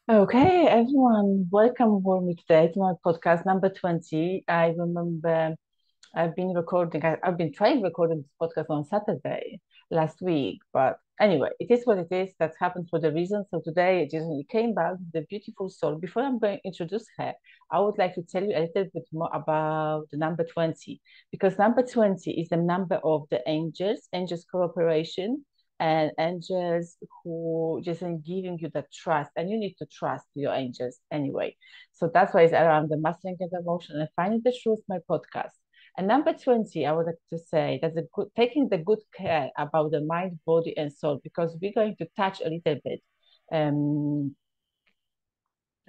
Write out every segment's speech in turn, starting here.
Okay, everyone, welcome warmly today to my podcast number 20. I remember I've been trying recording this podcast on Saturday last week, but anyway, it is what it is. That's happened for the reason. So today it just came back with the beautiful soul. Before I'm going to introduce her, I would like to tell you a little bit more about the number 20, because number 20 is the number of the angels cooperation, and angels who just in giving you the trust, and you need to trust your angels anyway. So that's why it's around the mastering of emotion and finding the truth, my podcast. And number 20, I would like to say that taking the good care about the mind, body, and soul, because we're going to touch a little bit um,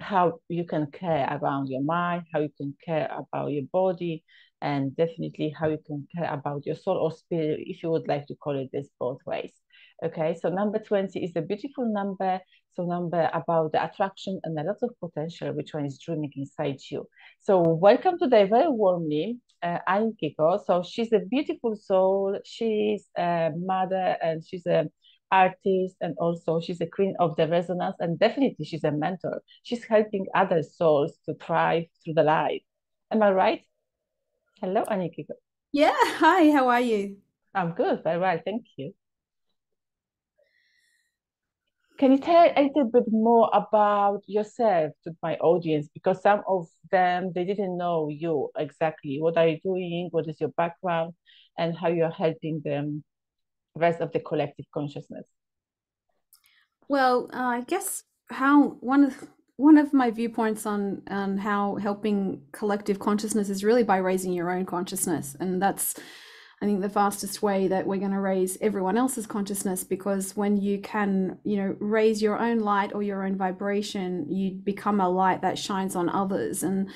how you can care around your mind, how you can care about your body, and definitely how you can care about your soul or spirit, if you would like to call it this both ways. Okay, so number 20 is a beautiful number. So number about the attraction and a lot of potential, which one is dreaming inside you. So welcome today very warmly, Anikiko. So she's a beautiful soul. She's a mother and she's a artist, and also she's a queen of the resonance, and definitely she's a mentor. She's helping other souls to thrive through the life. Am I right? Hello, Anikiko. Yeah, hi, how are you? I'm good, very well, thank you. Can you tell a little bit more about yourself to my audience? Because some of them, they didn't know you exactly. What are you doing? What is your background? And how you're helping the rest of the collective consciousness? I guess how one of my viewpoints on how helping collective consciousness is really by raising your own consciousness, and that's I think the fastest way that we're going to raise everyone else's consciousness, because when you can, raise your own light or your own vibration, you become a light that shines on others, and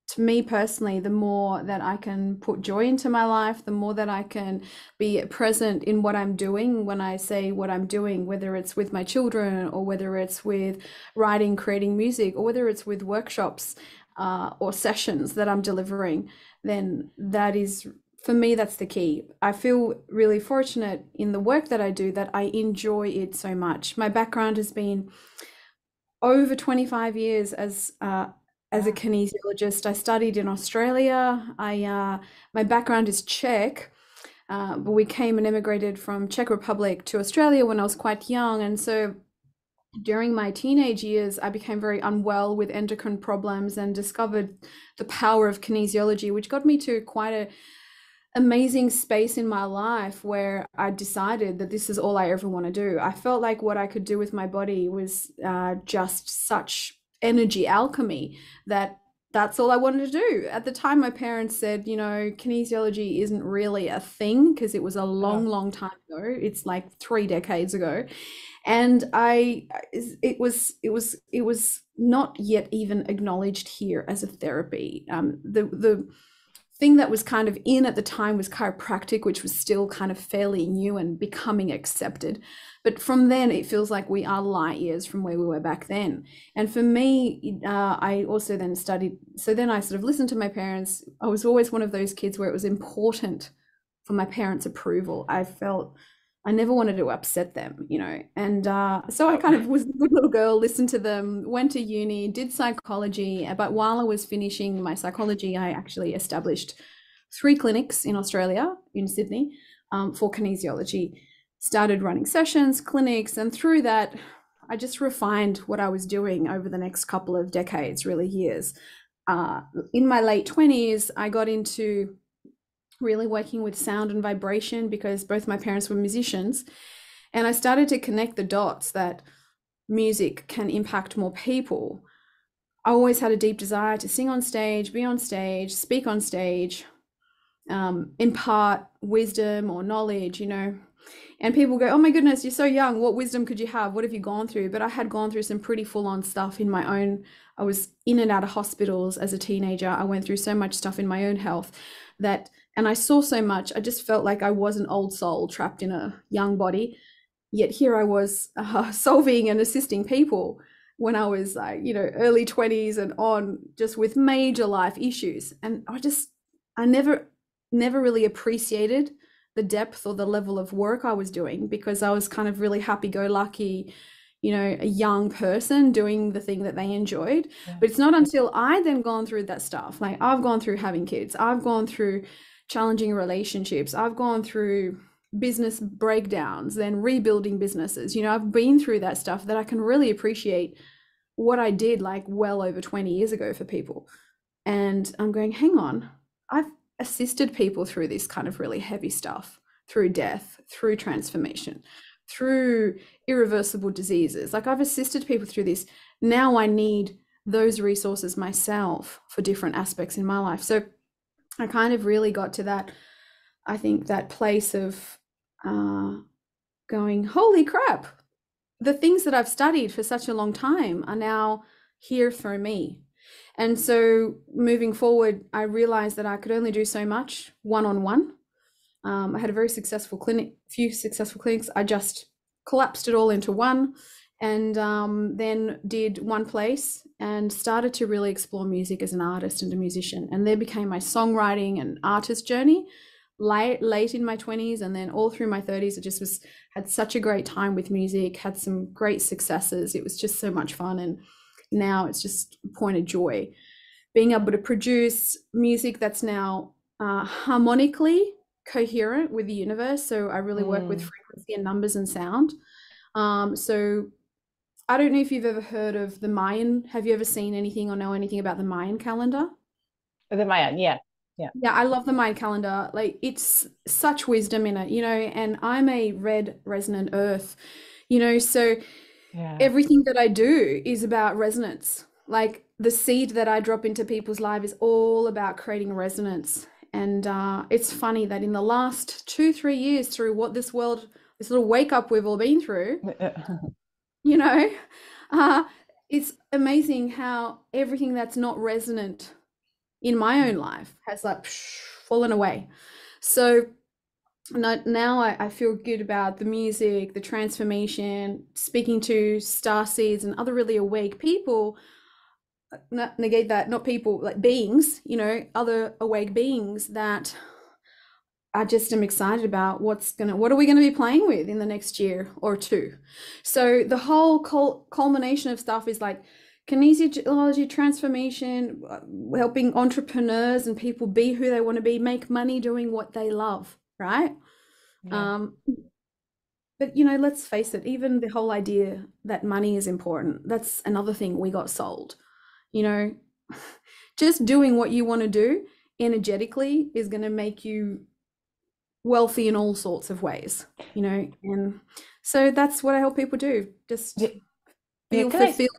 to me personally, the more that I can put joy into my life, the more that I can be present in what I'm doing. When I say what I'm doing, whether it's with my children or whether it's with writing, creating music, or whether it's with workshops or sessions that I'm delivering, then that is, for me, that's the key. I feel really fortunate in the work that I do, that I enjoy it so much. My background has been over 25 years as a Wow. kinesiologist. I studied in Australia. I my background is Czech, but we came and immigrated from Czech Republic to Australia when I was quite young, and so during my teenage years, I became very unwell with endocrine problems and discovered the power of kinesiology, which got me to quite a amazing space in my life where I decided that this is all I ever want to do. I felt like what I could do with my body was just such energy alchemy that that's all I wanted to do. At the time, my parents said, kinesiology isn't really a thing because it was a long, Oh, long time ago. It's like 3 decades ago. And it was not yet acknowledged acknowledged here as a therapy. The thing that was kind of in at the time was chiropractic, which was still kind of fairly new and becoming accepted. But from then, it feels like we are light years from where we were back then. And for me, I also then studied. So then I sort of listened to my parents. I was always one of those kids where it was important for my parents' approval. I felt I never wanted to upset them, And so I oh. kind of was a good little girl, listened to them, went to uni, did psychology. But while I was finishing my psychology, I actually established 3 clinics in Australia, in Sydney, for kinesiology. Started running sessions, clinics, and through that, I just refined what I was doing over the next couple of decades, really years. Uh, in my late 20s, I got into really working with sound and vibration because both my parents were musicians. And I started to connect the dots that music can impact more people. I always had a deep desire to sing on stage, be on stage, speak on stage, impart wisdom or knowledge, And people go, "Oh my goodness, you're so young. What wisdom could you have? What have you gone through?" But I had gone through some pretty full on stuff in my own. I was in and out of hospitals as a teenager. I went through so much stuff in my own health that, and I saw so much. I just felt like I was an old soul trapped in a young body. Yet here I was solving and assisting people when I was like, early 20s and on, just with major life issues. And I never really appreciated the depth or the level of work I was doing because I was kind of really happy go lucky, a young person doing the thing that they enjoyed. Yeah. But it's not until I then gone through that stuff, like I've gone through having kids, I've gone through challenging relationships, I've gone through business breakdowns, then rebuilding businesses. I've been through that stuff that I can really appreciate what I did like well over 20 years ago for people. And I'm going, hang on, I've assisted people through this kind of really heavy stuff, through death, through transformation, through irreversible diseases. Like I've assisted people through this. Now I need those resources myself for different aspects in my life. So I kind of really got to that, I think, that place of going, holy crap, the things that I've studied for such a long time are now here through me. And so moving forward, I realized that I could only do so much one-on-one. I had a very successful few successful clinics. I just collapsed it all into one, and then did one place and started to really explore music as an artist and a musician. And there became my songwriting and artist journey late in my 20s, and then all through my 30s. I just had such a great time with music, had some great successes. It was just so much fun, and now it's just a point of joy being able to produce music that's now harmonically coherent with the universe. So I really work with frequency and numbers and sound. So I don't know if you've ever heard of the Mayan. Have you ever seen anything or know anything about the Mayan calendar? The Mayan, yeah. Yeah, I love the Mayan calendar. Like it's such wisdom in it, and I'm a red resonant earth, so Yeah. everything that I do is about resonance. Like the seed that I drop into people's lives is all about creating resonance. And it's funny that in the last 2-3 years, through what this little wake up we've all been through, it's amazing how everything that's not resonant in my own life has like fallen away. So now I feel good about the music, the transformation, speaking to star seeds and other really awake people. Not negate that, not people, like beings, other awake beings that I just am excited about what are we going to be playing with in the next year or two. So the whole culmination of stuff is like kinesiology, transformation, helping entrepreneurs and people be who they want to be, make money doing what they love, right? Yeah. But let's face it, even the whole idea that money is important, that's another thing we got sold. Just doing what you want to do energetically is going to make you wealthy in all sorts of ways, and so that's what I help people do. Just feel fulfilled.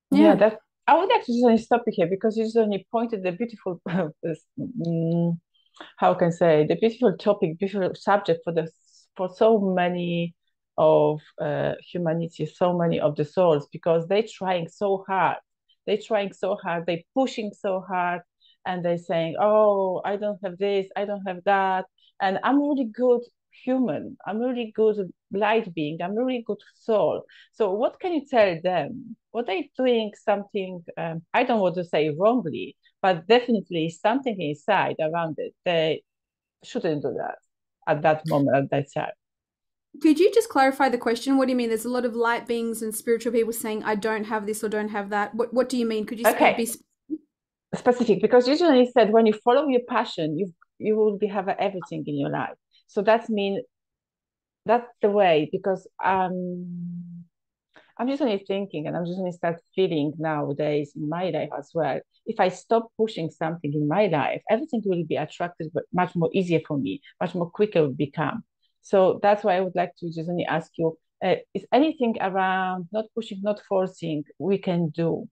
Yeah, that I would actually stop you here because you only pointed the beautiful, how can I say, the beautiful topic, beautiful subject for so many of humanity, so many of the souls, because they're trying so hard. They're pushing so hard, and they're saying, "Oh, I don't have this, I don't have that, and I'm really good human. I'm really good light being. I'm really good soul." So what can you tell them? What they doing something, I don't want to say wrongly, but definitely something inside around it. They shouldn't do that at that moment, at that time. Could you just clarify the question? What do you mean? There's a lot of light beings and spiritual people saying, I don't have this or don't have that. What do you mean? Could you Okay, be specific, because usually said when you follow your passion, you will be have everything in your life. So that's the way, because I'm usually thinking, and I'm usually start feeling nowadays in my life as well. If I stop pushing something in my life, everything will be attracted, but much more easier for me, much more quicker will become. So that's why I would like to just only ask you, is anything around not pushing, not forcing, we can do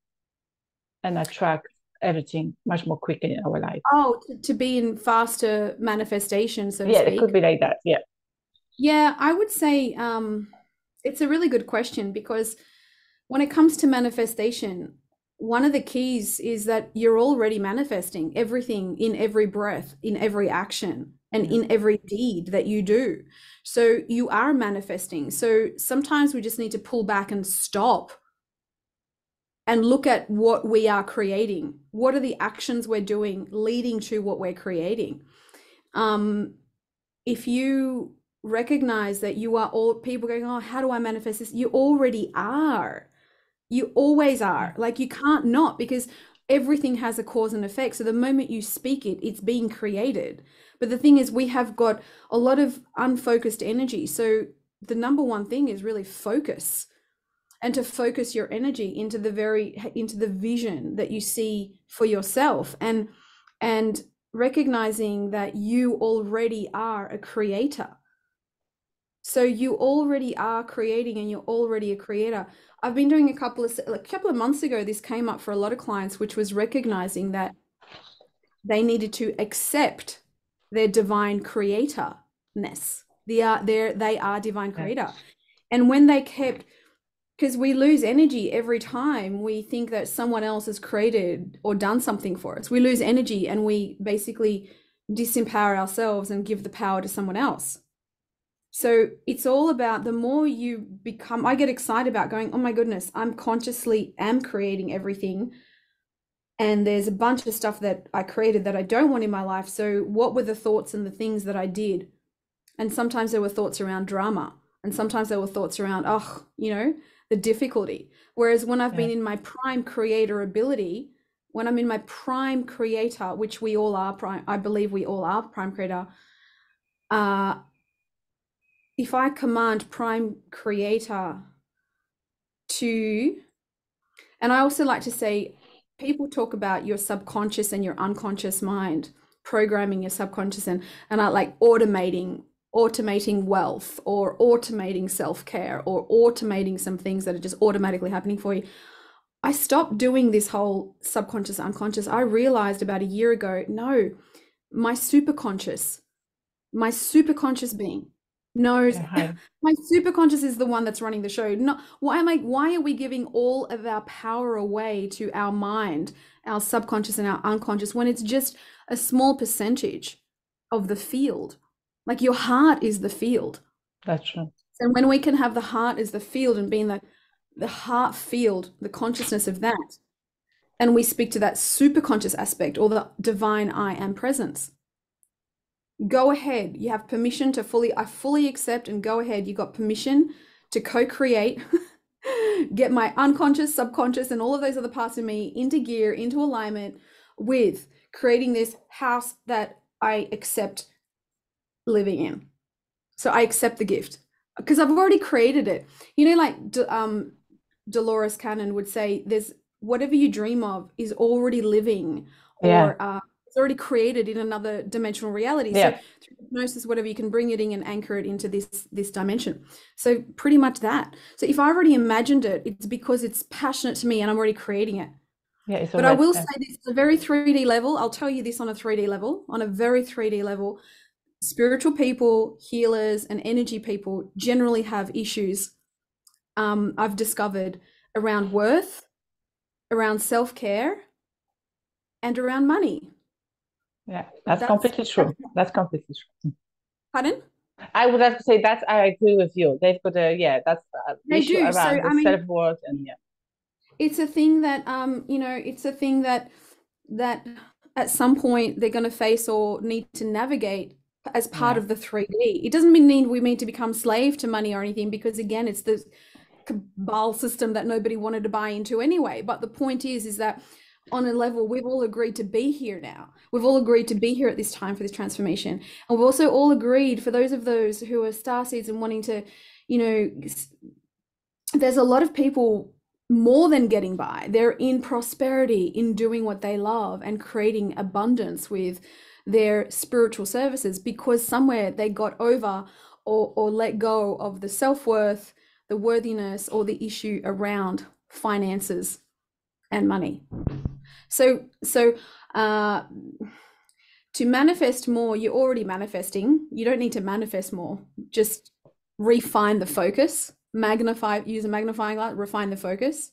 and attract everything much more quicker in our life? Oh, to be in faster manifestation, so to Yeah, it could speak. be like that. Yeah. Yeah, I would say it's a really good question, because when it comes to manifestation, one of the keys is that you're already manifesting everything in every breath, in every action, and in every deed that you do. So you are manifesting. So sometimes we just need to pull back and stop and look at what we are creating. What are the actions we're doing leading to what we're creating? If you recognize that you are all people going, oh, how do I manifest this? You already are. You always are. Like, you can't not, because everything has a cause and effect. So the moment you speak it, it's being created. But the thing is, we have got a lot of unfocused energy. So the number one thing is really focus, and to focus your energy into the vision that you see for yourself, and recognizing that you already are a creator. So you already are creating, and you're already a creator. I've been doing a couple of months ago, this came up for a lot of clients, which was recognizing that they needed to accept their divine creatorness. They are divine creator. And when they kept, because we lose energy every time we think that someone else has created or done something for us. We lose energy and we basically disempower ourselves and give the power to someone else. So it's all about, the more you become, I get excited about going, oh my goodness, I'm consciously am creating everything. And there's a bunch of stuff that I created that I don't want in my life. So what were the thoughts and the things that I did? And sometimes there were thoughts around drama. And sometimes there were thoughts around, oh, the difficulty. Whereas when I've been in my prime creator ability, when I'm in my prime creator, which we all are, I believe we all are prime creator, if I command prime creator to, and I also like to say, people talk about your subconscious and your unconscious mind, programming your subconscious, and I like automating wealth, or automating self-care, or automating some things that are just automatically happening for you. I stopped doing this whole subconscious, unconscious. I realized about a year ago, no, my superconscious being knows. My superconscious is the one that's running the show. Not why are we giving all of our power away to our mind, our subconscious and our unconscious, when it's just a small percentage of the field? Like, your heart is the field. That's true. And when we can have the heart as the field, and being the heart field, the consciousness of that, and we speak to that superconscious aspect, or the divine I am presence, go ahead. You have permission to I fully accept, and go ahead. You got permission to co-create, get my unconscious, subconscious, and all of those other parts of me into gear, into alignment with creating this house that I accept living in. So I accept the gift because I've already created it. Like Dolores Cannon would say, there's whatever you dream of is already living, or it's already created in another dimensional reality. So through hypnosis, whatever, you can bring it in and anchor it into this dimension. So pretty much that. So if I already imagined it, it's because it's passionate to me and I'm already creating it. But I will say this is a very 3D level. I'll tell you this on a 3D level, on a very 3D level. Spiritual people, healers, and energy people generally have issues, I've discovered, around worth, around self-care, and around money. Yeah, that's completely true. That's completely true. Pardon? I would have to say that I agree with you. They've got that's they issue do. around So, the self-worth, and it's a thing that it's a thing that at some point they're going to face or need to navigate as part of the 3D. It doesn't mean we need to become slave to money or anything, because again, it's the cabal system that nobody wanted to buy into anyway. But the point is that on a level, we've all agreed to be here now. We've all agreed to be here at this time for this transformation. And we've also all agreed, for those who are starseeds and wanting to, there's a lot of people more than getting by. They're in prosperity, in doing what they love and creating abundance with their spiritual services, because somewhere they got over or let go of the self-worth, the worthiness, or the issue around finances and money. So to manifest more, you're already manifesting. You don't need to manifest more. Just refine the focus, use a magnifying light, refine the focus.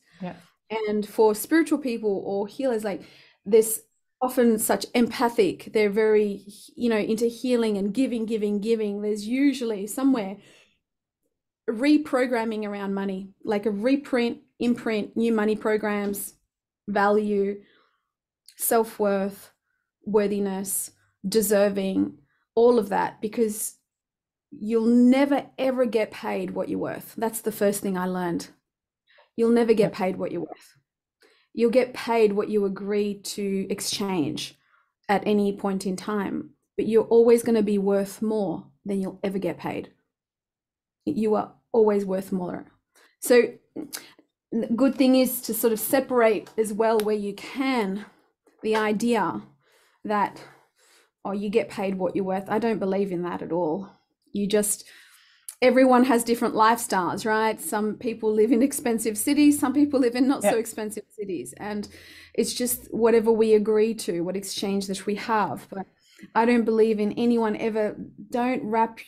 And for spiritual people or healers, like this, often such empathic, they're very, into healing and giving. There's usually somewhere reprogramming around money, like a imprint, new money programs, value, self-worth, worthiness, deserving, all of that, because you'll never ever get paid what you're worth. That's the first thing I learned. You'll never Yeah. get paid what you're worth. You'll get paid what you agree to exchange at any point in time, but you're always going to be worth more than you'll ever get paid. You are always worth more. So the good thing is to sort of separate as well where you can the idea that, oh, you get paid what you're worth. I don't believe in that at all. Everyone has different lifestyles, right? Some people live in expensive cities, some people live in not so expensive cities. And it's just whatever we agree to, what exchange that we have. But I don't believe in anyone ever, don't wrap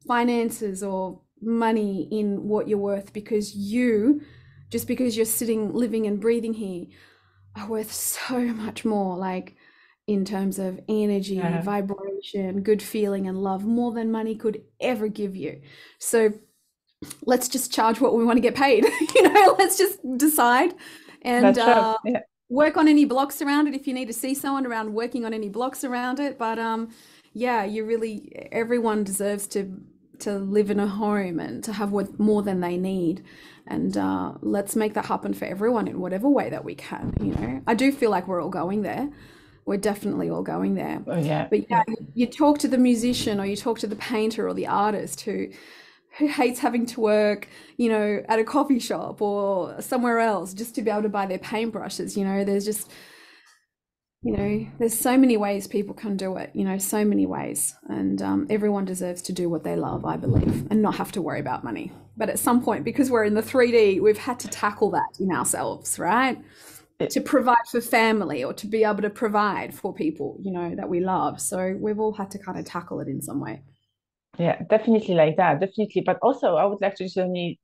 finances or money in what you're worth, because just because you're sitting, living and breathing here, are worth so much more, like in terms of energy, vibration, good feeling and love, more than money could ever give you. So let's just charge what we want to get paid. Let's just decide and work on any blocks around it if you need to see someone around working on any blocks around it. But everyone deserves to live in a home and to have more than they need. And let's make that happen for everyone in whatever way that we can. I do feel like we're all going there. We're definitely all going there. Oh, yeah. But you talk to the musician, or you talk to the painter or the artist who hates having to work, at a coffee shop or somewhere else just to be able to buy their paintbrushes. There's just, there's so many ways people can do it, so many ways. And everyone deserves to do what they love, I believe, and not have to worry about money. But at some point, because we're in the 3D, we've had to tackle that in ourselves, right? To provide for family, or to be able to provide for people, that we love. So we've all had to kind of tackle it in some way. Yeah, definitely like that, definitely. But also, I would like to just only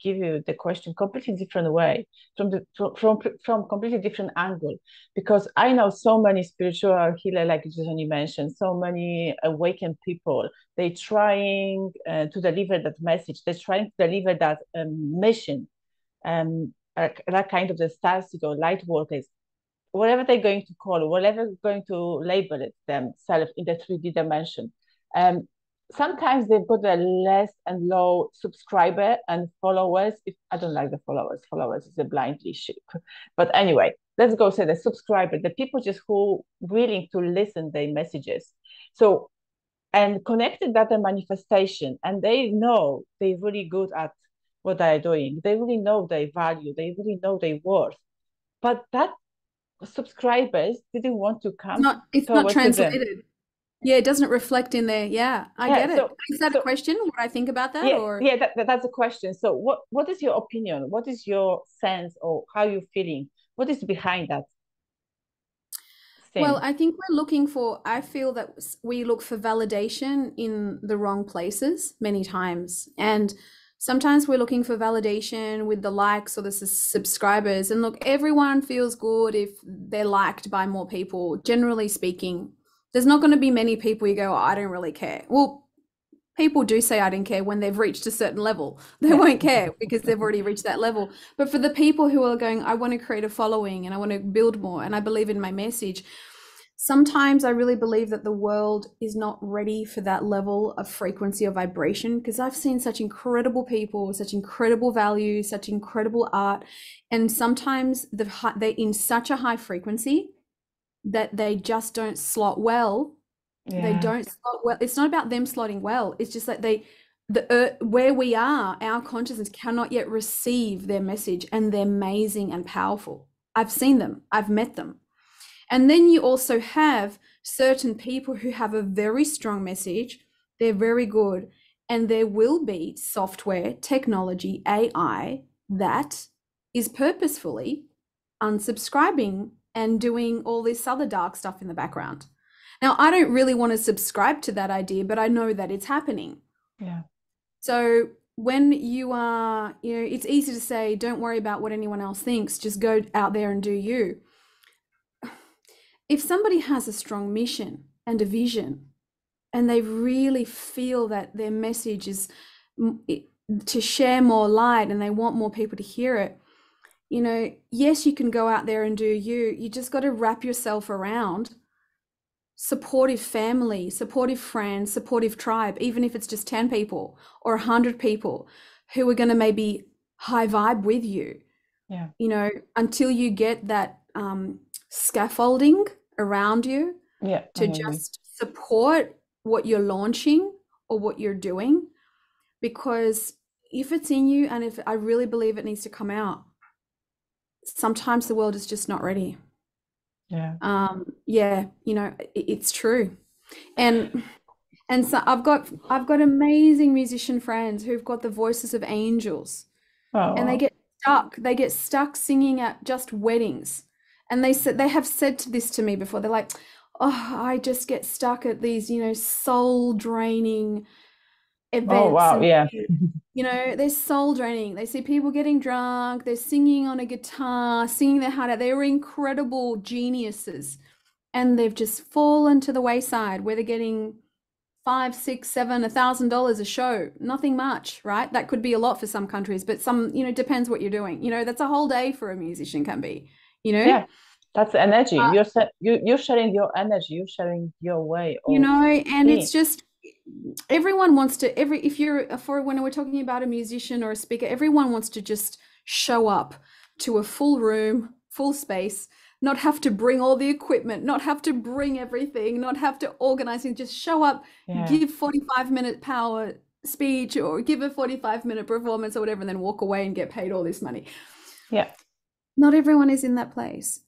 give you the question completely different way, from completely different angle, because I know so many spiritual healer, like you just only mentioned, so many awakened people. They trying to deliver that message. They're trying to deliver that mission, that kind of the stars, light workers, whatever they're going to call it, whatever going to label it themselves in the 3D dimension. Sometimes they've got a less and low subscriber and followers. I don't like the followers is a blindly sheep. But anyway, let's go say the subscriber, the people just who willing to listen their messages. So, and connected that a manifestation, and they know they're really good at what they're doing. They really know their value. They really know their worth. But that subscribers didn't want to come it's not translated. Yeah, it doesn't reflect in there. Yeah, I get it. Is that a question? What I think about that? That's a question. So what is your opinion? What is your sense, or how you're feeling? What is behind that thing? Well, I think I feel that we look for validation in the wrong places many times. And sometimes we're looking for validation with the likes or the subscribers. And look, everyone feels good if they're liked by more people, generally speaking. There's not going to be many people you go, oh, I don't really care. Well, people do say I don't care when they've reached a certain level. They won't care because they've already reached that level. But for the people who are going, I want to create a following and I want to build more and I believe in my message, sometimes I really believe that the world is not ready for that level of frequency or vibration, because I've seen such incredible people, such incredible values, such incredible art. And sometimes they're in such a high frequency that they just don't slot well. They don't slot well. It's not about them slotting well. It's just that where we are, our consciousness cannot yet receive their message, and they're amazing and powerful. I've seen them. I've met them. And then you also have certain people who have a very strong message. They're very good. And there will be software, technology, AI that is purposefully unsubscribing and doing all this other dark stuff in the background. Now, I don't really want to subscribe to that idea, but I know that it's happening. Yeah. So when you are, it's easy to say, don't worry about what anyone else thinks, just go out there and do you. If somebody has a strong mission and a vision, and they really feel that their message is to share more light and they want more people to hear it, yes, you can go out there and do you. You just got to wrap yourself around supportive family, supportive friends, supportive tribe, even if it's just 10 people or 100 people who are going to maybe high vibe with you, Yeah. you know, until you get that scaffolding around you Yeah. I to agree. just support what you're launching or what you're doing. Because if it's in you and if I really believe it needs to come out, sometimes the world is just not ready. Yeah. Yeah, you know, it's true. And so I've got amazing musician friends who've got the voices of angels, Oh, and wow. they get stuck singing at just weddings. And they have said this to me before. They're like, "Oh, I just get stuck at these, you know, soul draining Oh, events wow. and Yeah. you know, they're soul draining. They see people getting drunk, they're singing on a guitar, singing their heart out. They were incredible geniuses, and they've just fallen to the wayside where they're getting five, six, seven, $1,000 a show. Nothing much, right? That could be a lot for some countries, but some, you know, depends what you're doing. You know, that's a whole day for a musician can be, you know? Yeah. That's energy. You're sharing your energy. You're sharing your way You of know, and it's being. just everyone wants to if you're for when we're talking about a musician or a speaker, everyone wants to just show up to a full room, full space, not have to bring all the equipment, not have to bring everything, not have to organize and just show up, Yeah. give 45-minute power speech or give a 45-minute performance or whatever, and then walk away and get paid all this money. Yeah. Not everyone is in that place,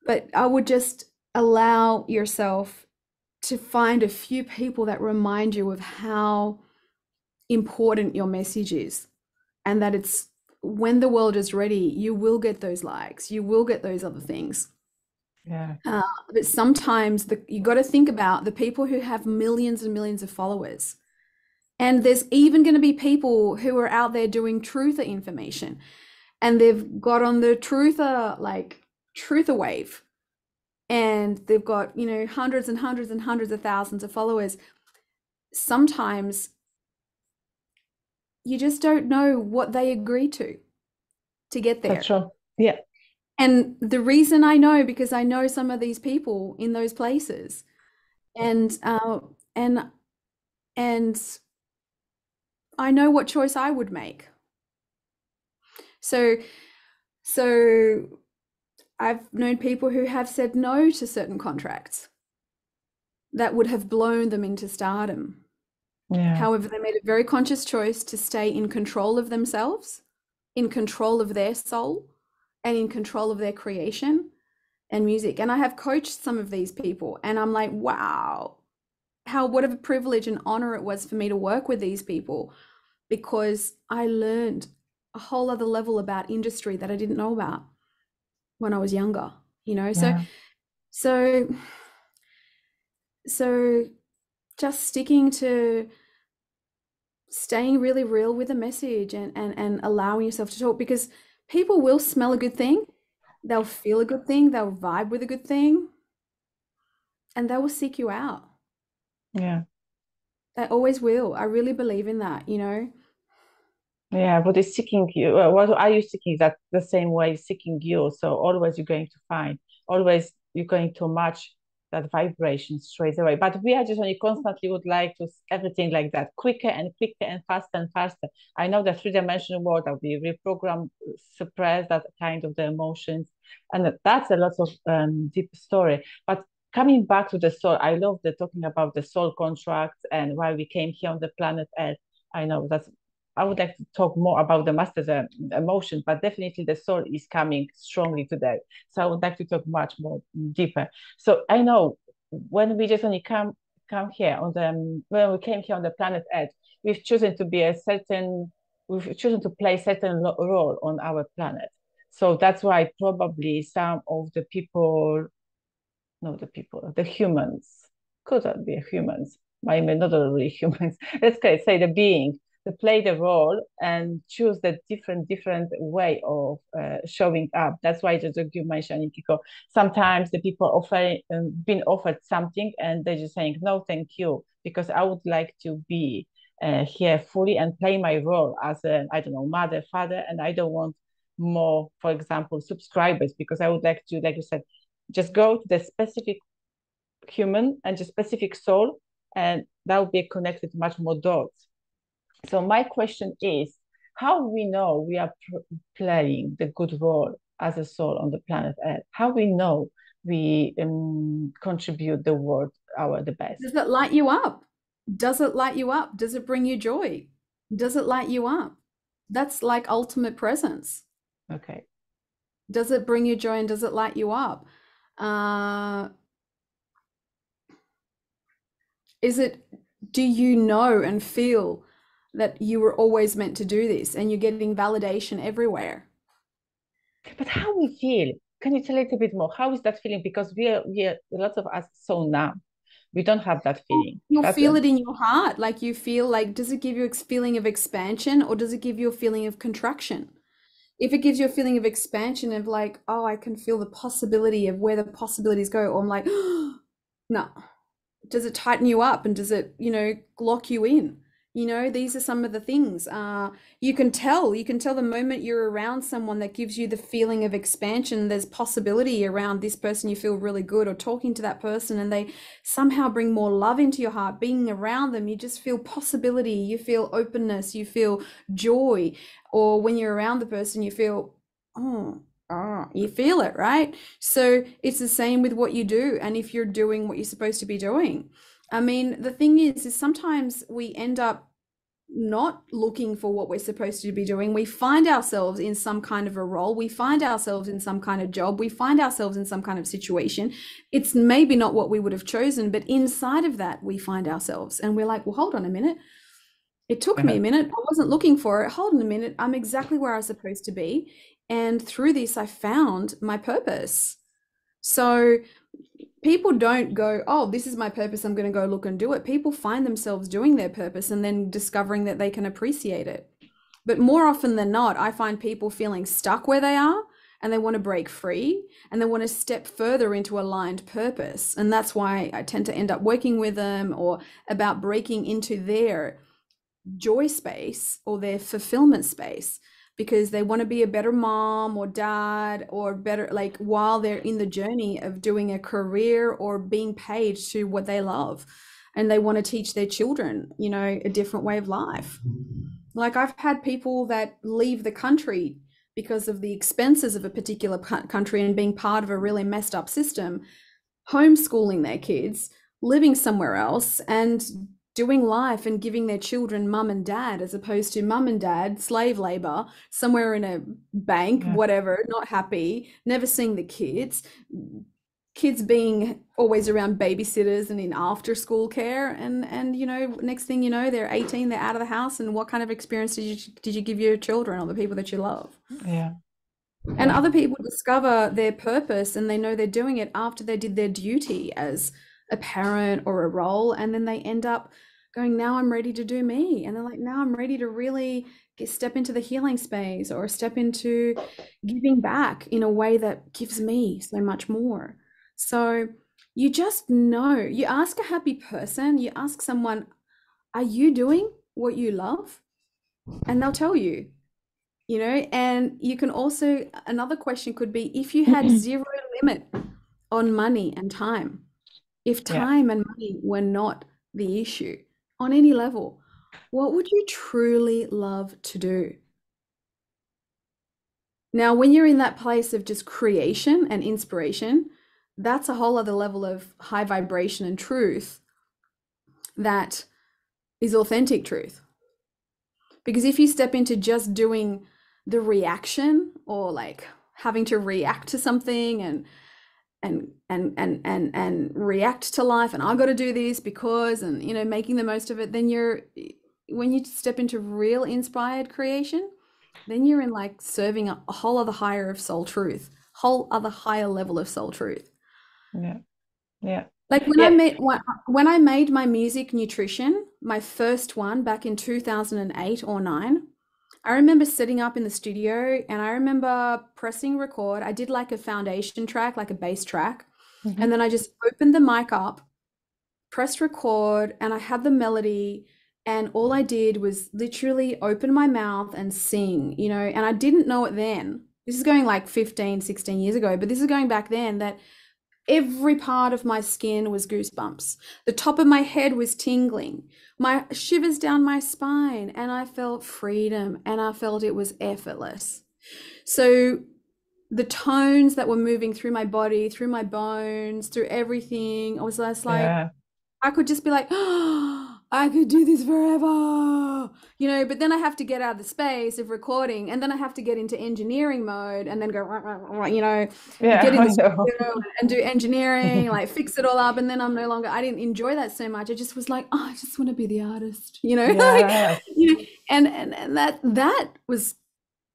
but I would just allow yourself to find a few people that remind you of how important your message is, and that it's when the world is ready, you will get those likes, you will get those other things. Yeah. Uh, but sometimes you got to think about the people who have millions and millions of followers. And there's even going to be people who are out there doing truther information, and they've got on the truther wave, and they've got, you know, hundreds and hundreds and hundreds of thousands of followers. Sometimes you just don't know what they agree to get That's there. true. Yeah. And the reason I know, because I know some of these people in those places, and and and I know what choice I would make. So so I've known people who have said no to certain contracts that would have blown them into stardom. Yeah. However, they made a very conscious choice to stay in control of themselves, in control of their soul, and in control of their creation and music. And I have coached some of these people, and I'm like, wow, what a privilege and honor it was for me to work with these people, because I learned a whole other level about industry that I didn't know about when I was younger, you know? Yeah. So, so just sticking to staying really real with the message, and allowing yourself to talk, because people will smell a good thing, they'll feel a good thing, they'll vibe with a good thing, and they will seek you out. Yeah. They always will. I really believe in that, you know? Yeah. What is seeking you? What are you seeking? That the same way seeking you. So always you're going to find, always you're going to match that vibration straight away. But we are just only constantly would like to everything like that, quicker and quicker and faster and faster. I know the three-dimensional world that we reprogram, suppress that kind of the emotions, and that's a lot of deep story. But coming back to the soul, I love the talking about the soul contracts and why we came here on the planet Earth. I know that's I would like to talk more about the master's emotions, but definitely the soul is coming strongly today. So I would like to talk much more deeper. So I know when we just only come here on the when we came here on the planet Earth, we've chosen to be we've chosen to play a certain role on our planet. So that's why probably some of the people, not the people, the humans, could that be humans? Maybe not really humans. Let's say the being to play the role and choose the different way of showing up. That's why just like you mentioned, Anikiko, sometimes the people offer been offered something and they're just saying no, thank you, because I would like to be here fully and play my role as a I don't know mother, father, and I don't want more, for example, subscribers because I would like to, like you said, just go to the specific human and a specific soul, and that would be connected much more dots. So my question is, how we know we are playing the good role as a soul on the planet Earth? How we know we contribute the world the best? Does it light you up? Does it light you up? Does it bring you joy? Does it light you up? That's like ultimate presence. Okay. Does it bring you joy and does it light you up? Do you know and feel that you were always meant to do this and you're getting validation everywhere? But how we feel? Can you tell a little bit more? How is that feeling? Because we are a lot of us so numb. We don't have that feeling. You'll That's feel it in your heart. Like you feel like, does it give you a feeling of expansion or does it give you a feeling of contraction? If it gives you a feeling of expansion of like, oh, I can feel the possibility of where the possibilities go, or I'm like, no. Does it tighten you up and does it, lock you in? These are some of the things. You can tell the moment you're around someone that gives you the feeling of expansion, there's possibility around this person, you feel really good, or talking to that person and they somehow bring more love into your heart. Being around them, you just feel possibility, you feel openness, you feel joy. Or when you're around the person, you feel, you feel it, right? So it's the same with what you do. And if you're doing what you're supposed to be doing, I mean, the thing is sometimes we end up not looking for what we're supposed to be doing. We find ourselves in some kind of a role. We find ourselves in some kind of job. We find ourselves in some kind of situation. It's maybe not what we would have chosen, but inside of that, we find ourselves and we're like, well, hold on a minute. It took me a minute. I wasn't looking for it. Hold on a minute. I'm exactly where I was supposed to be. And through this, I found my purpose. So people don't go, oh, this is my purpose, I'm going to go look and do it. People find themselves doing their purpose and then discovering that they can appreciate it. But more often than not, I find people feeling stuck where they are and they want to break free and they want to step further into aligned purpose. And that's why I tend to end up working with them or about breaking into their joy space or their fulfillment space, because they want to be a better mom or dad or better, like while they're in the journey of doing a career or being paid to what they love. And they want to teach their children, a different way of life. Like I've had people that leave the country because of the expenses of a particular country and being part of a really messed up system, homeschooling their kids, living somewhere else and doing life and giving their children mum and dad, as opposed to mum and dad, slave labor, somewhere in a bank, whatever, not happy, never seeing the kids being always around babysitters and in after school care. And next thing you know, they're 18, they're out of the house. And what kind of experience did you give your children or the people that you love? Yeah. And other people discover their purpose and they know they're doing it after they did their duty as a parent or a role, and then they end up going, now I'm ready to do me, and they're like, now I'm ready to really step into the healing space or step into giving back in a way that gives me so much more. So you just know, you ask a happy person, you ask someone, are you doing what you love? And they'll tell you. And you can also, another question could be, if you had zero limit on money and time, if time and money were not the issue on any level, what would you truly love to do? Now, when you're in that place of just creation and inspiration, that's a whole other level of high vibration and truth that is authentic truth. Because if you step into just doing the reaction or like having to react to something and react to life and I got to do this because, and making the most of it, then when you step into real inspired creation, then you're in like serving a whole other higher of soul truth, whole other higher level of soul truth. Yeah. Like when I made my music nutrition, my first one back in 2008 or 9, I remember sitting up in the studio and I remember pressing record. I did like a foundation track, like a bass track. And then I just opened the mic up, pressed record, and I had the melody. And all I did was literally open my mouth and sing, and I didn't know it then. This is going like 15, 16 years ago, but this is going back then that Every part of my skin was goosebumps. The top of my head was tingling. My shivers down my spine, and I felt freedom, and I felt it was effortless. So the tones that were moving through my body, through my bones, through everything, I was just like, Yeah. I could just be like, oh, I could do this forever, but then I have to get out of the space of recording and then I have to get into engineering mode and then go, Yeah, get in the I know. studio and do engineering, like fix it all up. And then I didn't enjoy that so much. I just was like, oh, I just want to be the artist, like, Yeah. and that was,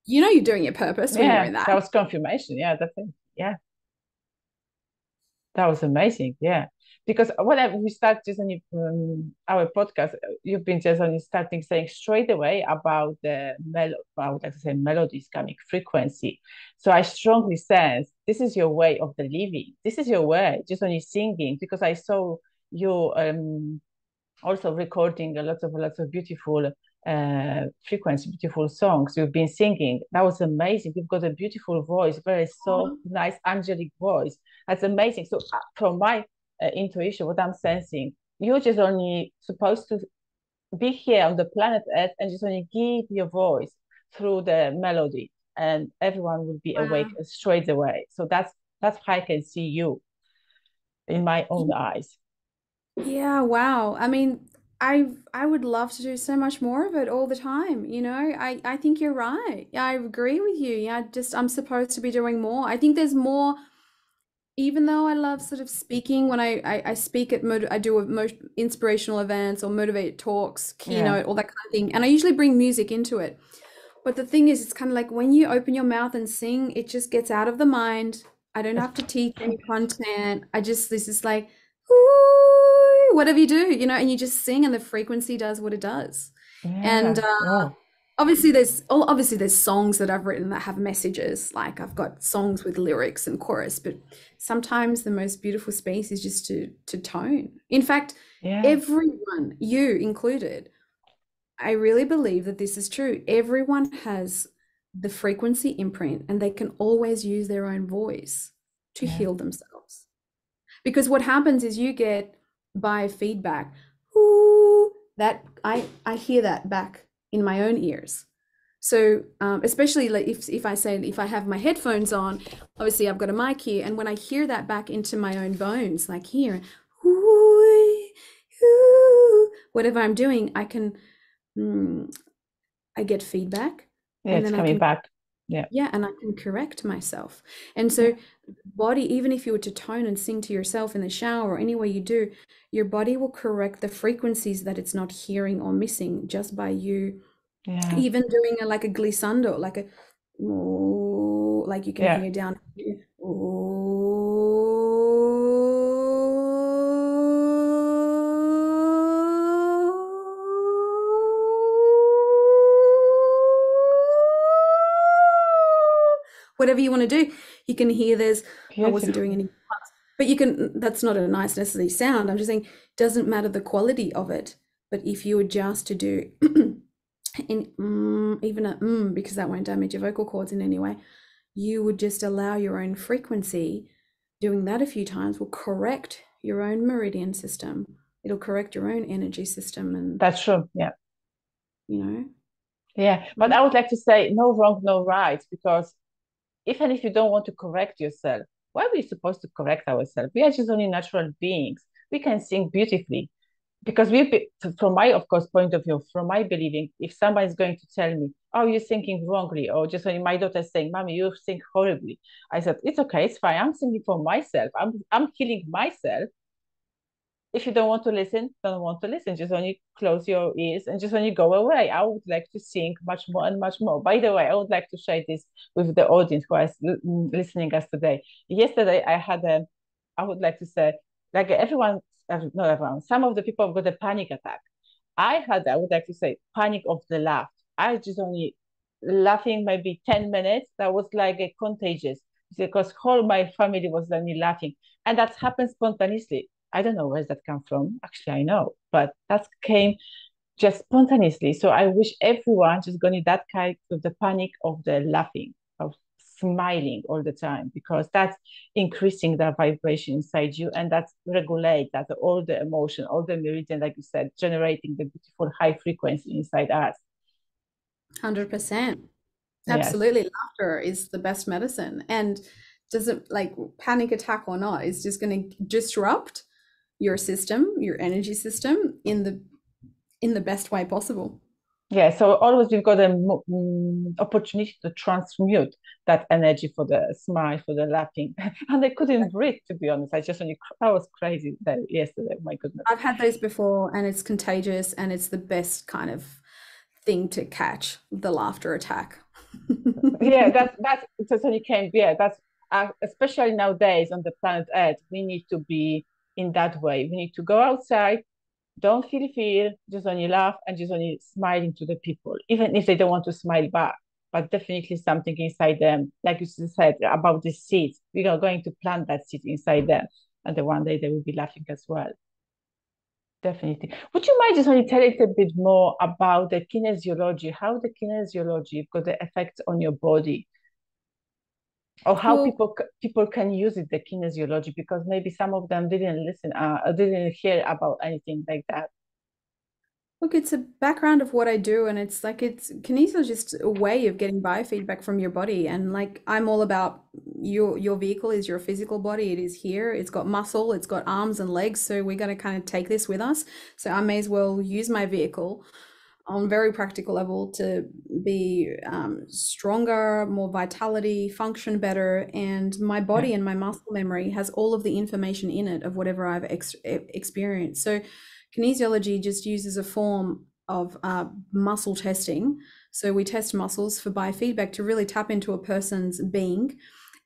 you're doing your purpose when you're Yeah. in that. That was confirmation. Yeah, that's it. Yeah. That was amazing. Yeah. Because whenever we start just on our podcast, you've been just only starting saying straight away about the I would like to say melodies coming frequency. So I strongly sense this is your way of the living. This is your way, just only singing, because I saw you also recording a lots of beautiful frequency, beautiful songs you've been singing. That was amazing. You've got a beautiful voice, very soft, nice, angelic voice. That's amazing. So from my intuition, what I'm sensing, you're just only supposed to be here on the planet Earth and just only give your voice through the melody, and everyone will be awake Wow. straight away. So that's how I can see you in my own eyes. Yeah, wow. I mean, I would love to do so much more of it all the time, I think you're right. Yeah, I agree with you. Yeah, just I'm supposed to be doing more. I think there's more, even though I love sort of speaking when I speak at I do inspirational events or motivate talks, Yeah. keynote, all that kind of thing. And I usually bring music into it. But the thing is, it's kind of like when you open your mouth and sing, it just gets out of the mind. I don't have to teach any content. This is like, ooh, whatever you do, and you just sing and the frequency does what it does. And Yeah. Wow. obviously there's songs that I've written that have messages. Like I've got songs with lyrics and chorus, but sometimes the most beautiful space is just to tone. In fact, Yeah. everyone, you included, I really believe that this is true. Everyone has the frequency imprint and they can always use their own voice to Yeah. heal themselves. Because what happens is you get biofeedback. Ooh, that I hear that back in my own ears. So especially like if I have my headphones on, obviously I've got a mic here, and when I hear that back into my own bones, like here, ooh, ooh, whatever I'm doing, I get feedback, Yeah, and it's then I coming can, back. Yeah. yeah, and I can correct myself. And Yeah. so body, even if you were to tone and sing to yourself in the shower or any way you do, your body will correct the frequencies that it's not hearing or missing just by you Yeah. even doing like a glissando, like a ooh, like you can Yeah. hear down here. Ooh. Whatever you want to do, you can hear I wasn't doing Beautiful. any, but that's not a nice necessarily sound. I'm just saying, doesn't matter the quality of it, but if you adjust to do in even a because that won't damage your vocal cords in any way, you would just allow your own frequency. Doing that a few times will correct your own meridian system. It'll correct your own energy system, and That's true. Yeah. you know, Yeah. But I would like to say no wrong, no right, because even if you don't want to correct yourself, why are we supposed to correct ourselves? We are just only natural beings. We can sing beautifully. Because from my, of course, point of view, from my believing, if somebody is going to tell me, oh, you're thinking wrongly, or just when my daughter is saying, mommy, you think horribly, I said, it's okay, it's fine. I'm thinking for myself. I'm healing myself. If you don't want to listen, don't want to listen. Just when you close your ears and just when you go away. I would like to sing much more and much more. By the way, I would like to share this with the audience who is listening us today. Yesterday, I would like to say, like everyone, not everyone, some of the people have got a panic attack. I would like to say, panic of the laugh. I just only laughing maybe 10 minutes. That was like a contagious because whole my family was only laughing. And that happened spontaneously. I don't know where that come from. Actually, I know, but that came just spontaneously. So I wish everyone just going that kind of the panic of the laughing, of smiling all the time, because that's increasing the vibration inside you, and that's regulate that all the emotion, all the meridian, like you said, generating the beautiful high frequency inside us. 100%. Yes. Absolutely. Laughter is the best medicine. And doesn't like panic attack or not, it's just going to disrupt your system, your energy system in the best way possible. Yeah, so always we've got an opportunity to transmute that energy for the smile, for the laughing. And I couldn't breathe, to be honest. I was crazy there yesterday. My goodness. I've had those before and it's contagious and it's the best kind of thing to catch the laughter attack. Yeah, that's totally can be. Yeah, that's especially nowadays on the planet Earth, we need to be in that way. We need to go outside, don't feel fear, just only laugh and just only smiling to the people, even if they don't want to smile back. But definitely something inside them, like you said about the seeds, we are going to plant that seed inside them, and then one day they will be laughing as well. Definitely. Would you mind just only tell a little bit more about the kinesiology, how the kinesiology got the effect on your body, or how Well, people can use it, the kinesiology, because maybe some of them didn't listen, didn't hear about anything like that. look, it's a background of what I do, and it's like it's kinesia is just a way of getting biofeedback from your body. And like I'm all about your vehicle is your physical body. It is here. It's got muscle, it's got arms and legs. So we're going to kind of take this with us. So I may as well use my vehicle on a very practical level to be stronger, more vitality, function better, and my Yeah. body and my muscle memory has all of the information in it of whatever I've experienced. So kinesiology just uses a form of muscle testing. So we test muscles for biofeedback to really tap into a person's being,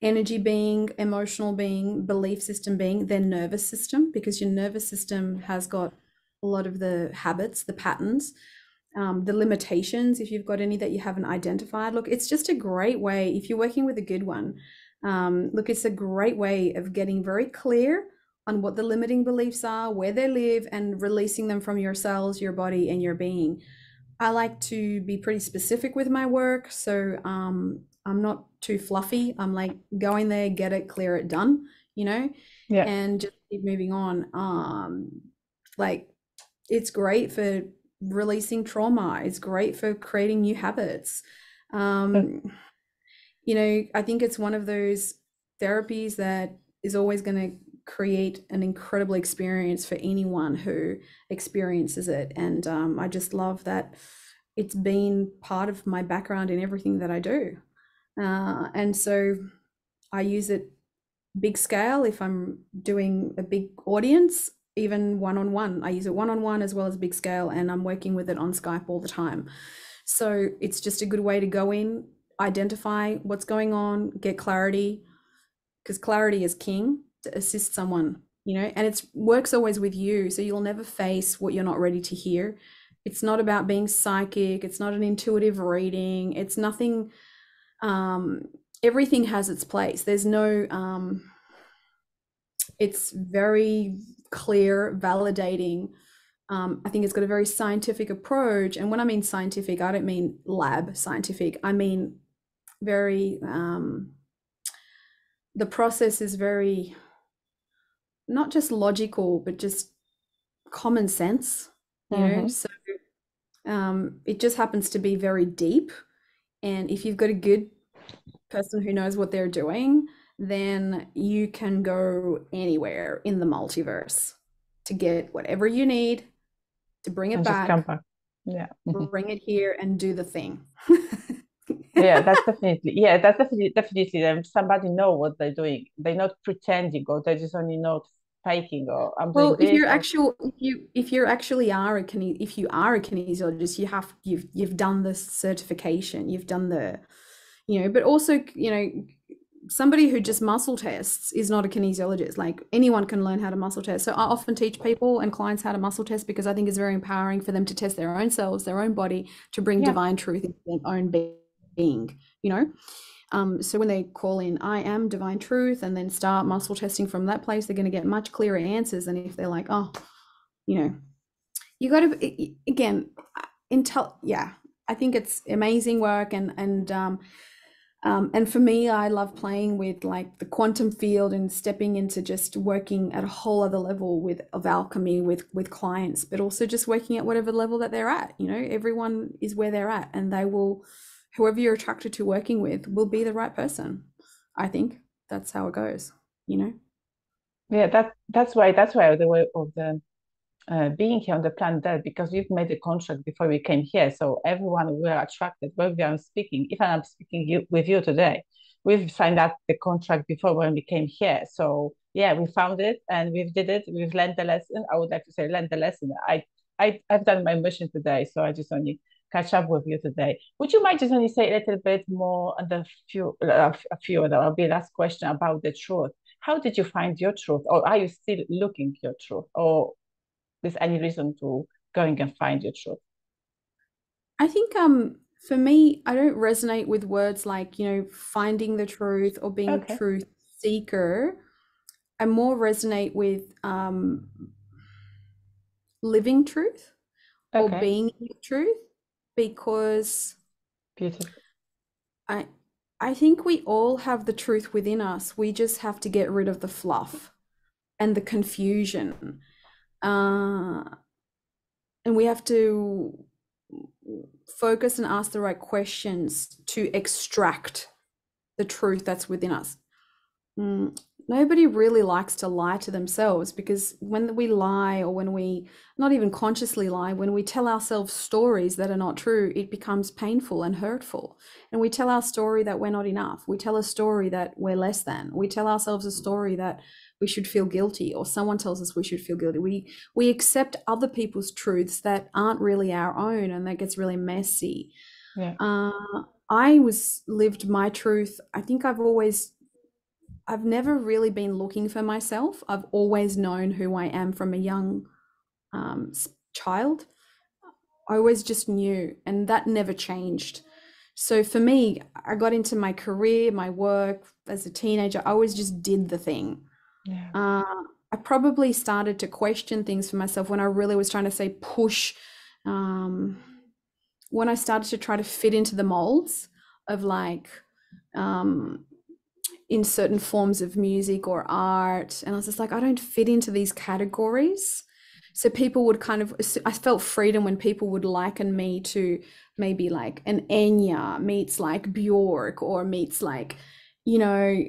energy being, emotional being, belief system being, their nervous system, because your nervous system has got a lot of the habits, the patterns, the limitations, if you've got any that you haven't identified. Look, it's just a great way, if you're working with a good one, look, it's a great way of getting very clear on what the limiting beliefs are, where they live, and releasing them from your cells, your body, and your being. I like to be pretty specific with my work. So I'm not too fluffy. I'm like, go in there, get it, clear it, done, you know, Yeah. and just keep moving on. Like, it's great for releasing trauma. It's great for creating new habits. Uh, Um, you know, I think it's one of those therapies that is always going to create an incredible experience for anyone who experiences it. And I just love that it's been part of my background in everything that I do. And so I use it big scale if I'm doing a big audience, even one on one. I use it one on one as well as big scale, and I'm working with it on Skype all the time. So it's just a good way to go in, identify what's going on, get clarity, because clarity is king to assist someone, you know, and it works always with you. So you'll never face what you're not ready to hear. It's not about being psychic, it's not an intuitive reading, it's nothing. Everything has its place. There's no, it's very clear, validating. I think it's got a very scientific approach. And when I mean scientific, I don't mean lab scientific. I mean very, the process is very, not just logical, but just common sense, you know? mhm. So it just happens to be very deep. And if you've got a good person who knows what they're doing, then you can go anywhere in the multiverse to get whatever you need, to bring it And just come back, back. Yeah. Mhm. bring it here and do the thing. Yeah, that's definitely them. Somebody know what they're doing. They're not pretending, or they're just only not faking, or I'm doing Well, this, or if you actually are a if you are a kinesiologist, you've done the certification, you've done the, you know, but also, you know, somebody who just muscle tests is not a kinesiologist. Like anyone can learn how to muscle test. So I often teach people and clients how to muscle test because I think it's very empowering for them to test their own selves, their own body, to bring yeah. divine truth into their own being, you know? So when they call in, I am divine truth, and then start muscle testing from that place, they're going to get much clearer answers than if they're like, oh, you know, you got to, again, yeah, I think it's amazing work. And And for me, I love playing with like the quantum field and stepping into just working at a whole other level with of alchemy with clients, but also just working at whatever level that they're at. You know, everyone is where they're at, and they will, whoever you're attracted to working with, will be the right person. I think that's how it goes. You know. Yeah, that's why the way of the being here on the planet Earth, because we've made a contract before we came here. So everyone we are attracted, whether I'm speaking, if I'm speaking with you today, we've signed up the contract before when we came here. So yeah, we found it and we've did it. We've learned the lesson. I would like to say learned the lesson. I've done my mission today, so I just only catch up with you today. Would you mind just only say a little bit more on the few that will be last question about the truth? How did you find your truth, or are you still looking your truth, or there's any reason to going and find your truth? I think for me, I don't resonate with words like, you know, finding the truth or being a Okay. truth seeker. I more resonate with living truth or Okay. being in truth, because Beautiful. I I think we all have the truth within us. We just have to get rid of the fluff and the confusion. Uh, and we have to focus and ask the right questions to extract the truth that's within us. Nobody really likes to lie to themselves, because when we lie, or when we not even consciously lie, when we tell ourselves stories that are not true, it becomes painful and hurtful. And we tell our story that we're not enough. We tell a story that we're less than. We tell ourselves a story that we should feel guilty, or someone tells us we should feel guilty. We accept other people's truths that aren't really our own, and that gets really messy. Yeah. I lived my truth. I think I've never really been looking for myself. I've always known who I am from a young child. I always just knew, and that never changed. So for me, I got into my career, my work as a teenager. I always just did the thing. Yeah. I probably started to question things for myself when I really was trying to say push. When I started to try to fit into the molds of like, in certain forms of music or art, and I was just like, I don't fit into these categories. So people would kind of, I felt freedom when people would liken me to maybe like an Enya meets like Bjork, or meets like, you know,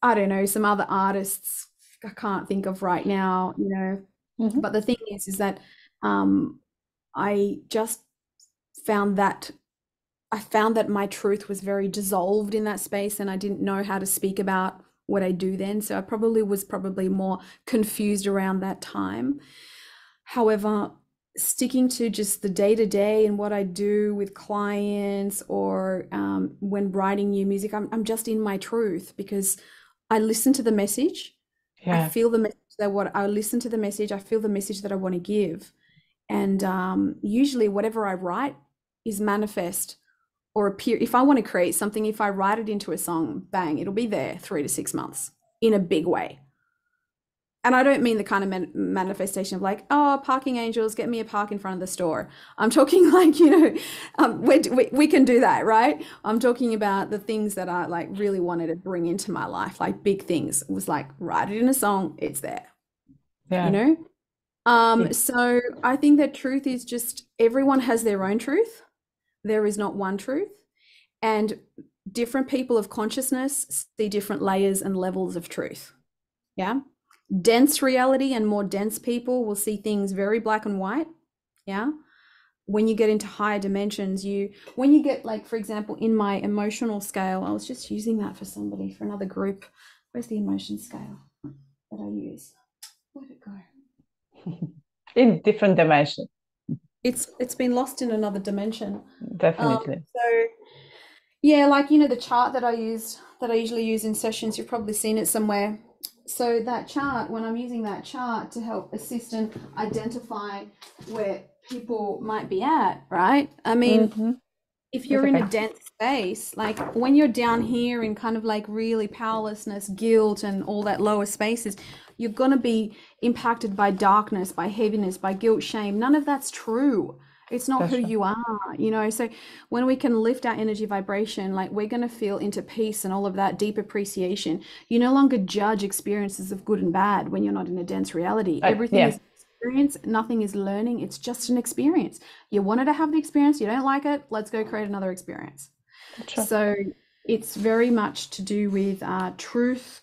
I don't know, some other artists I can't think of right now, you know. Mm-hmm. But the thing is that I just found that I found that my truth was very dissolved in that space, and I didn't know how to speak about what I do then. So I probably was more confused around that time. However, sticking to just the day to day and what I do with clients, or when writing new music, I'm just in my truth, because I listen to the message. I Yeah. feel the message that what I listen to the message, I feel the message that I want to give. And usually whatever I write is manifest or appear. If I want to create something, if I write it into a song, bang, it'll be there 3 to 6 months in a big way. And I don't mean the kind of manifestation of like, oh, parking angels, get me a park in front of the store. I'm talking like, you know, we can do that, right? I'm talking about the things that I like really wanted to bring into my life, like big things. It was like, write it in a song, it's there, you Yeah. know? Yeah. So I think that truth is just, everyone has their own truth. There is not one truth. And different people of consciousness see different layers and levels of truth. Yeah. Dense reality and more dense people will see things very black and white. Yeah. When you get into higher dimensions, when you get, like, for example, in my emotional scale, I was just using that for somebody, for another group. Where's the emotion scale that I use? Where'd it go? In different dimension. It's been lost in another dimension. Definitely. So yeah, like, you know, the chart that I usually use in sessions, you've probably seen it somewhere. So that chart, when I'm using that chart to help assist and identify where people might be at, right? I mean, Mm-hmm. if It's you're in a okay. dense space, like when you're down here in kind of like really powerlessness, guilt, and all that lower spaces, you're going to be impacted by darkness, by heaviness, by guilt, shame. None of that's true. It's not who That's right. you are. So when we can lift our energy vibration, like we're going to feel into peace and all of that deep appreciation. You no longer judge experiences of good and bad when you're not in a dense reality. Everything Yeah, is experience, nothing is learning. It's just an experience. You wanted to have the experience, you don't like it, let's go create another experience. that's right. So it's very much to do with truth.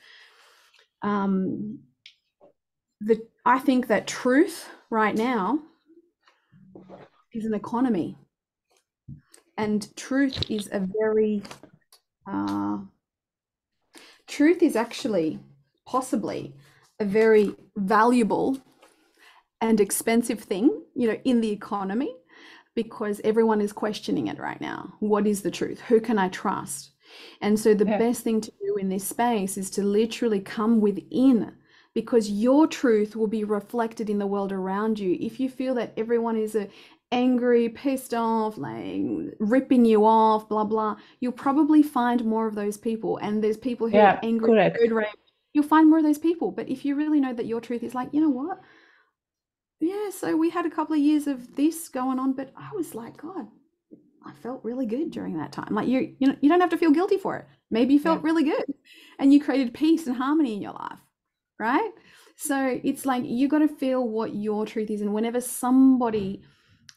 Um, I think that truth right now is an economy, and uh, truth is actually possibly a very valuable and expensive thing, in the economy, because everyone is questioning it right now. What is the truth? Who can I trust? And so the Yeah, best thing to do in this space is to literally come within, because your truth will be reflected in the world around you. If you feel that everyone is angry, pissed off, like ripping you off, blah blah, you'll probably find more of those people. And there's people who are yeah, angry, correct. road rage. You'll find more of those people. But if you really know that your truth is like, you know what? Yeah, so we had a couple of years of this going on, but I was like, God, I felt really good during that time. Like you don't have to feel guilty for it. Maybe you Yeah, felt really good and you created peace and harmony in your life, right? So it's like you got to feel what your truth is. And whenever somebody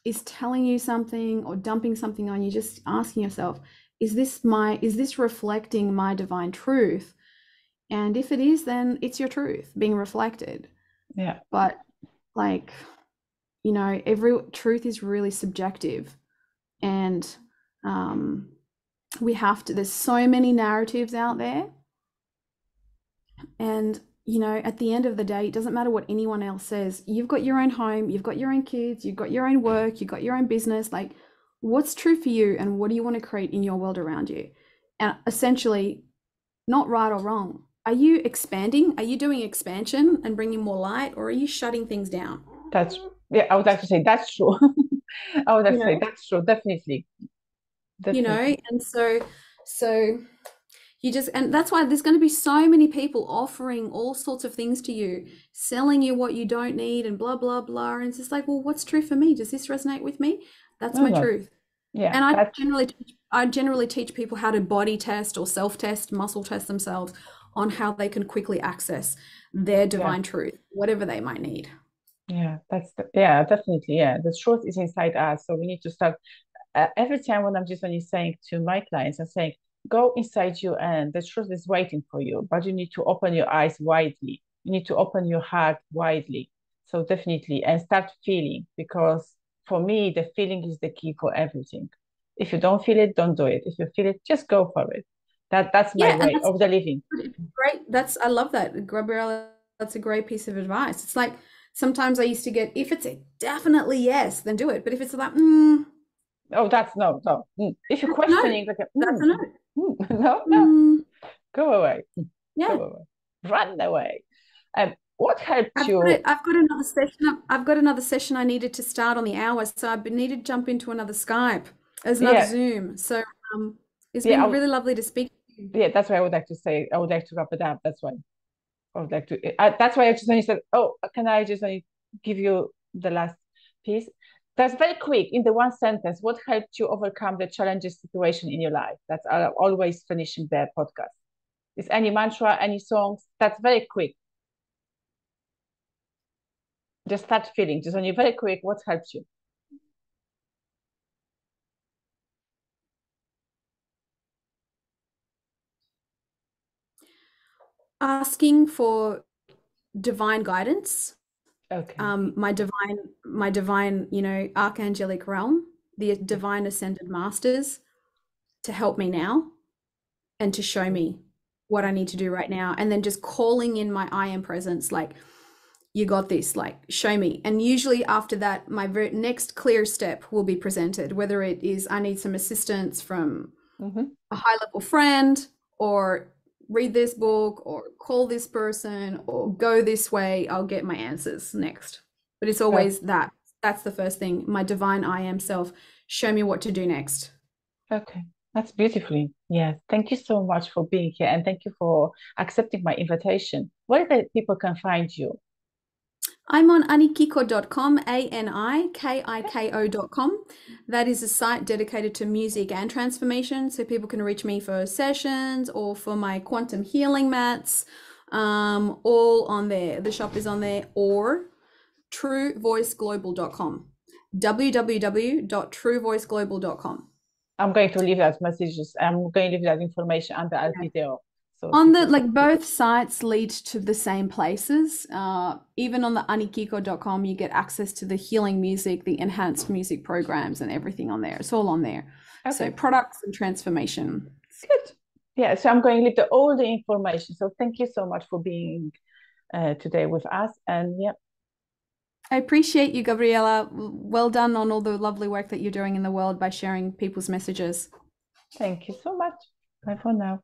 is telling you something or dumping something on you, just asking yourself, is this reflecting my divine truth? And if it is, then it's your truth being reflected. yeah, But like, every truth is really subjective, and um, there's so many narratives out there, and at the end of the day, it doesn't matter what anyone else says. You've got your own home, you've got your own kids, you've got your own work, you've got your own business. Like, what's true for you, and what do you want to create in your world around you? And essentially, not right or wrong. Are you expanding? Are you doing expansion and bringing more light, or are you shutting things down? that's yeah. I would like to say that's true. I would like You to say know, that's true. Definitely, definitely. and so and that's why there's going to be so many people offering all sorts of things to you, selling you what you don't need and blah blah blah, and it's just like, well, what's true for me? Does this resonate with me? That's No, my no. truth. Yeah, And that's I generally teach people how to body test or self test, muscle test themselves on how they can quickly access their yeah, divine truth, whatever they might need. yeah. Yeah, definitely. Yeah, the truth is inside us. So we need to start every time when I'm just only saying to my clients, I'm saying, go inside you and the truth is waiting for you, but you need to open your eyes widely. You need to open your heart widely. So definitely, and start feeling, because for me, the feeling is the key for everything. If you don't feel it, don't do it. If you feel it, just go for it. That's my Yeah, and way that's of the living. great. I love that, Gabriela. That's a great piece of advice. It's like sometimes I used to get, if it's a definitely yes, then do it. But if it's like, Oh, that's no, no. If you're that's a no, questioning, like, that's a no. no, no, Mm, go away, go yeah, away, run away. What helped you? I've got another session. I've got another session I needed to start on the hour, so I need to jump into another Skype. There's another Yeah, Zoom. So it's yeah, been really lovely to speak to you. yeah. That's what I would like to say. I would like to wrap it up. That's why I would like to. That's why I just only said, oh, can I just only give you the last piece? That's very quick in the one sentence. What helped you overcome the challenging situation in your life? That's always finishing the podcast. Is any mantra, any songs? That's very quick. Just start feeling. Just only very quick. What helps you? Asking for divine guidance, Okay. my divine, archangelic realm, the Yeah. divine ascended masters, to help me now and to show Yeah. me what I need to do right now. And then just calling in my I am presence, like, you got this, like, show me. And usually after that, my next clear step will be presented, whether it is I need some assistance from Mm-hmm. a high level friend, or read this book, or call this person, or go this way. I'll get my answers next. But it's always that. That's the first thing. My divine I am self, show me what to do next. Okay. That's beautifully. Yes. Thank you so much for being here and thank you for accepting my invitation. Where the people can find you? I'm on anikiko.com, anikiko.com. That is a site dedicated to music and transformation, so people can reach me for sessions or for my quantum healing mats, all on there. The shop is on there, or truevoiceglobal.com, www.truevoiceglobal.com. I'm going to leave that messages. I'm going to leave that information under our video. So On the people, both sites lead to the same places. Even on the anikiko.com, you get access to the healing music, the enhanced music programs, and everything on there. It's all on there. So okay, products and transformation. good. Yeah, so I'm going to leave all the information. So thank you so much for being today with us. And yeah, I appreciate you, Gabriela. Well done on all the lovely work that you're doing in the world by sharing people's messages. thank you so much. Bye for now.